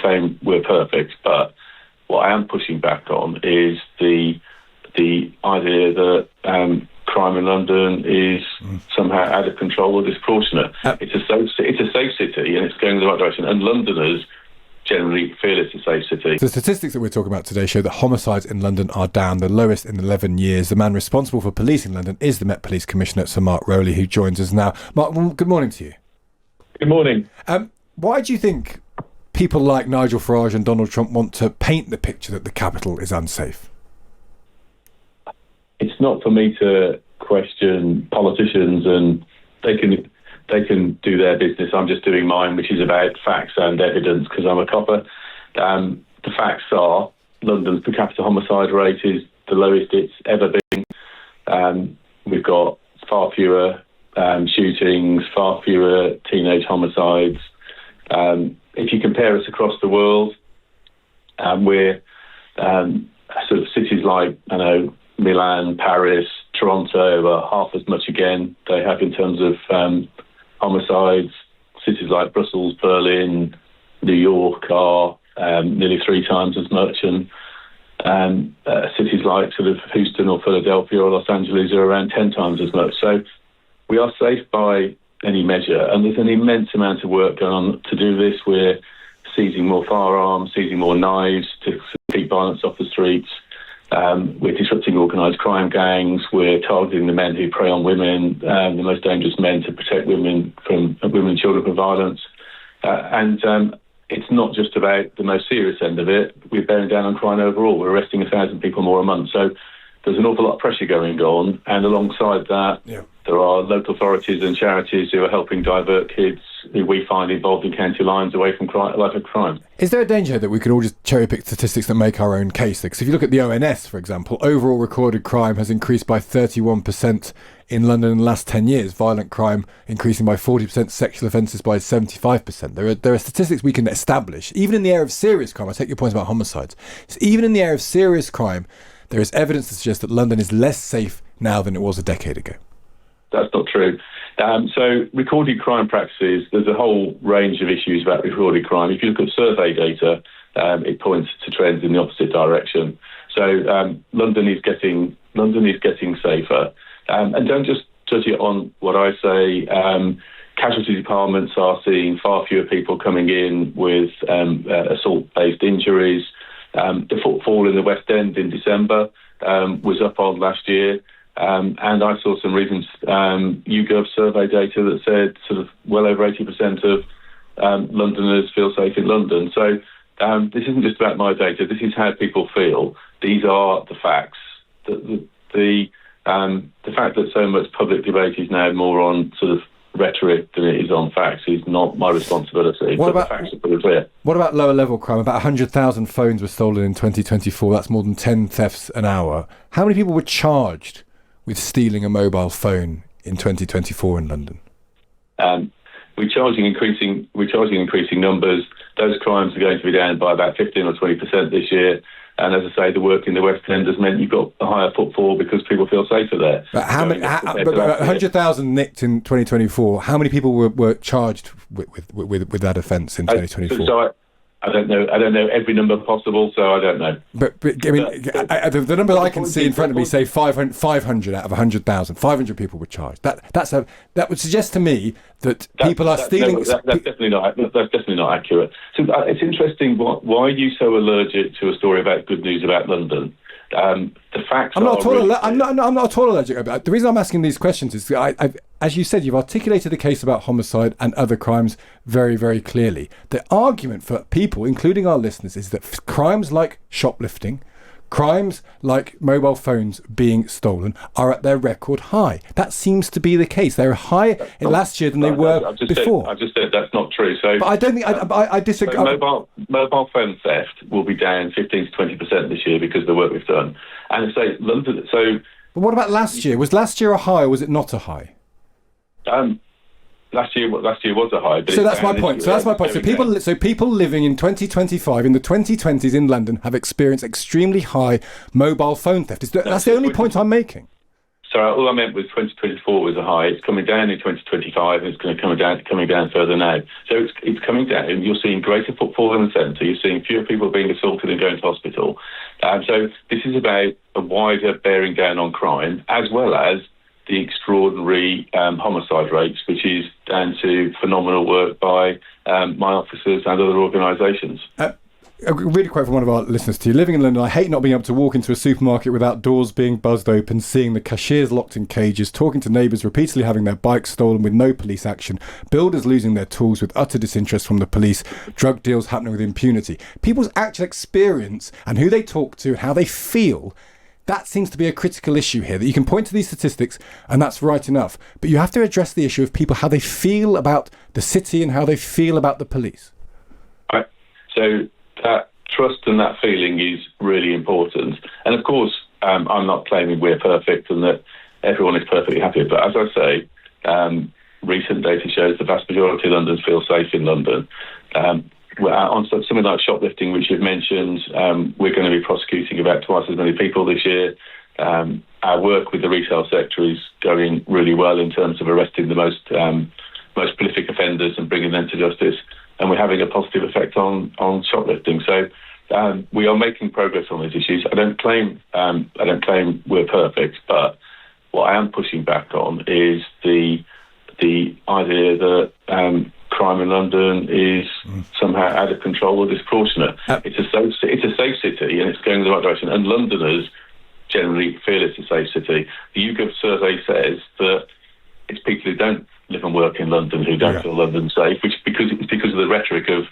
claim we're perfect, but what I am pushing back on is the idea that crime in London is somehow out of control or disproportionate. It's a safe city, and it's going in the right direction. And Londoners generally feel it's a safe city. The statistics that we're talking about today show that homicides in London are down, the lowest in 11 years. The man responsible for policing London is the Met Police Commissioner, Sir Mark Rowley, who joins us now. Mark, good morning to you. Good morning. Why do you think people like Nigel Farage and Donald Trump want to paint the picture that the capital is unsafe? It's not for me to question politicians, and they can do their business. I'm just doing mine, which is about facts and evidence, because I'm a copper. The facts are London's per capita homicide rate is the lowest it's ever been. We've got far fewer shootings, far fewer teenage homicides. If you compare us across the world, we're sort of cities like, Milan, Paris, Toronto are half as much again they have in terms of homicides. Cities like Brussels, Berlin, New York are nearly 3 times as much, and cities like sort of Houston or Philadelphia or Los Angeles are around 10 times as much. So we are safe by any measure, and there's an immense amount of work going on to do this. We're seizing more firearms, seizing more knives to keep violence off the streets. We're disrupting organised crime gangs. We're targeting the men who prey on women, the most dangerous men, to protect women and children from violence. And it's not just about the most serious end of it. We're bearing down on crime overall. We're arresting 1,000 people more a month. So there's an awful lot of pressure going on. And alongside that, there are local authorities and charities who are helping divert kids who we find involved in county lines away from life of crime. Is there a danger that we could all just cherry-pick statistics that make our own case? Because if you look at the ONS, for example, overall recorded crime has increased by 31% in London in the last 10 years. Violent crime increasing by 40%, sexual offences by 75%. There are statistics we can establish. Even in the area of serious crime, I take your point about homicides. So even in the area of serious crime, there is evidence to suggest that London is less safe now than it was a decade ago. That's not true. So recorded crime practices, there's a whole range of issues about recorded crime. If you look at survey data, it points to trends in the opposite direction. So London is getting safer. And don't just judge it on what I say. Casualty departments are seeing far fewer people coming in with assault-based injuries. The footfall in the West End in December was up on last year. And I saw some recent YouGov survey data that said sort of well over 80% of Londoners feel safe in London. So this isn't just about my data. This is how people feel. These are the facts. The fact that so much public debate is now more on sort of rhetoric than it is on facts is not my responsibility. The facts are pretty clear. What about lower level crime? About 100,000 phones were stolen in 2024. That's more than 10 thefts an hour. How many people were charged with stealing a mobile phone in 2024 in London? We're charging increasing numbers. Those crimes are going to be down by about 15 or 20% this year. And as I say, the work in the West End has meant you've got a higher footfall because people feel safer there. But 100,000 nicked in 2024. How many people were charged with that offence in 2024? So I don't know every number possible, so I don't know. But I mean, the number I can see in front of me say 500 out of 100,000. 500 people were charged. That would suggest to me that people are stealing. That's definitely not accurate. So it's interesting. Why are you so allergic to a story about good news about London? The facts. I'm not at all allergic about it. The reason I'm asking these questions is as you said, you've articulated the case about homicide and other crimes very, very clearly. The argument for people, including our listeners, is that crimes like shoplifting, crimes like mobile phones being stolen are at their record high. That seems to be the case. They're higher last year than they were before. I've just said that's not true. So, but I don't think I disagree. So mobile phone theft will be down 15 to 20% this year because of the work we've done. And I say London. So, but what about last year? Was last year a high or was it not a high? Last year was a high. So that's my point. So people living in 2025 in the 2020s in London have experienced extremely high mobile phone theft. That's the only point I'm making. So all I meant was 2024 was a high. It's coming down in 2025, and it's going to coming down further now. So it's coming down. You're seeing greater footfall in the centre. You're seeing fewer people being assaulted and going to hospital. So this is about a wider bearing down on crime, as well as the extraordinary homicide rates, which is down to phenomenal work by my officers and other organisations. A really quote from one of our listeners to you. Living in London, I hate not being able to walk into a supermarket without doors being buzzed open, seeing the cashiers locked in cages, talking to neighbours repeatedly having their bikes stolen with no police action, builders losing their tools with utter disinterest from the police, drug deals happening with impunity. People's actual experience and who they talk to, how they feel, that seems to be a critical issue here, that you can point to these statistics and that's right enough. But you have to address the issue of people, how they feel about the city and how they feel about the police. Right. So that trust and that feeling is really important. And of course, I'm not claiming we're perfect and that everyone is perfectly happy. But as I say, recent data shows the vast majority of Londoners feel safe in London. On something like shoplifting, which you've mentioned, we're going to be prosecuting about twice as many people this year. Our work with the retail sector is going really well in terms of arresting the most prolific offenders and bringing them to justice. And we're having a positive effect on shoplifting. So we are making progress on these issues. I don't claim we're perfect, but what I am pushing back on is the idea that crime in London is somehow out of control or disproportionate. It's a safe city and it's going in the right direction. And Londoners generally feel it's a safe city. The YouGov survey says that it's people who don't live and work in London who don't feel London safe, which because of the rhetoric of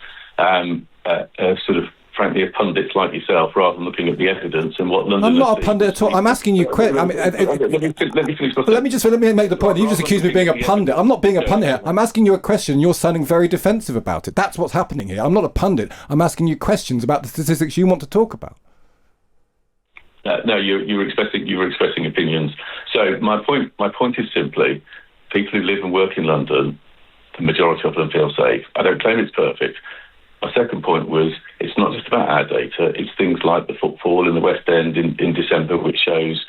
sort of frankly of pundits like yourself, rather than looking at the evidence and what London. I'm not a pundit at all. I'm asking you quick. I mean, let me make the point. You just accused me of being a pundit. I'm not being a pundit here. I'm asking you a question. You're sounding very defensive about it. That's what's happening here. I'm not a pundit. I'm asking you questions about the statistics you want to talk about. No, you were expressing opinions. So my point is simply, people who live and work in London, the majority of them feel safe. I don't claim it's perfect. My second point was, it's not just about our data, it's things like the footfall in the West End in December, which shows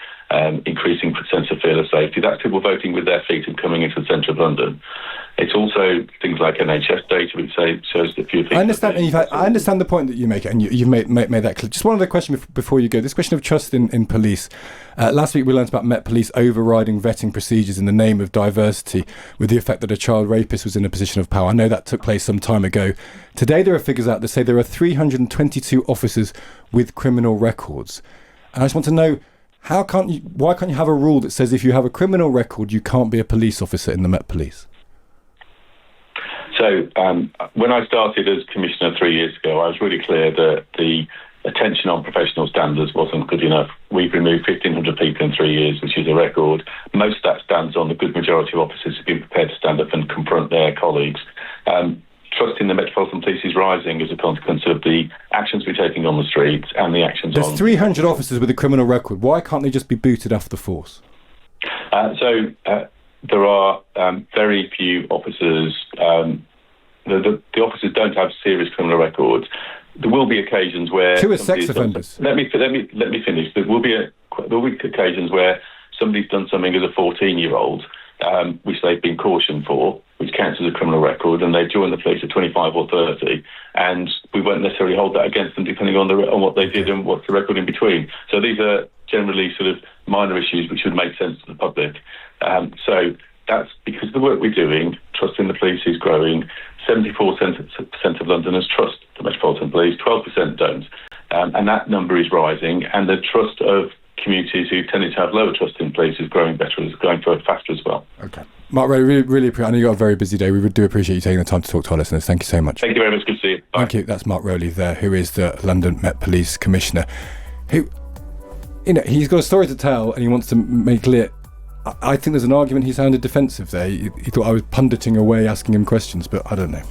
increasing sense of fear of safety. That's people voting with their feet and coming into the centre of London. It's also things like NHS data, which shows that few people... I understand the point that you make, and you've made that clear. Just one other question before you go. This question of trust in police. Last week we learned about Met Police overriding vetting procedures in the name of diversity, with the effect that a child rapist was in a position of power. I know that took place some time ago. Today there are figures out that say there are 322 officers with criminal records. And I just want to know, why can't you have a rule that says if you have a criminal record, you can't be a police officer in the Met Police? So when I started as Commissioner 3 years ago, I was really clear that the attention on professional standards wasn't good enough. We've removed 1,500 people in 3 years, which is a record. Most of that stands on the good majority of officers who've been prepared to stand up and confront their colleagues. Trust in the Metropolitan Police is rising as a consequence of the actions we're taking on the streets and the actions There's 300 officers with a criminal record. Why can't they just be booted off the force? There are very few officers. The officers don't have serious criminal records. There will be occasions where... Two are sex offenders. Let me finish. There will be occasions where somebody's done something as a 14-year-old, which they've been cautioned for, which counts as a criminal record, and they've joined the police at 25 or 30, and we won't necessarily hold that against them depending on what they did and what's the record in between. So these are generally sort of minor issues which would make sense to the public. So that's because of the work we're doing. Trust in the police is growing. 74% of Londoners trust the Metropolitan Police, 12% don't. And that number is rising, and the trust of communities who tended to have lower trust in police is growing faster as well. Okay. Mark Rowley, really appreciate. I know you've got a very busy day. We do appreciate you taking the time to talk to our listeners. Thank you so much. Thank you very much. Good to see you. Bye. Thank you. That's Mark Rowley there, who is the London Met Police Commissioner, who, he's got a story to tell and he wants to make clear. I think there's an argument he sounded defensive there. He thought I was punditing away, asking him questions, but I don't know.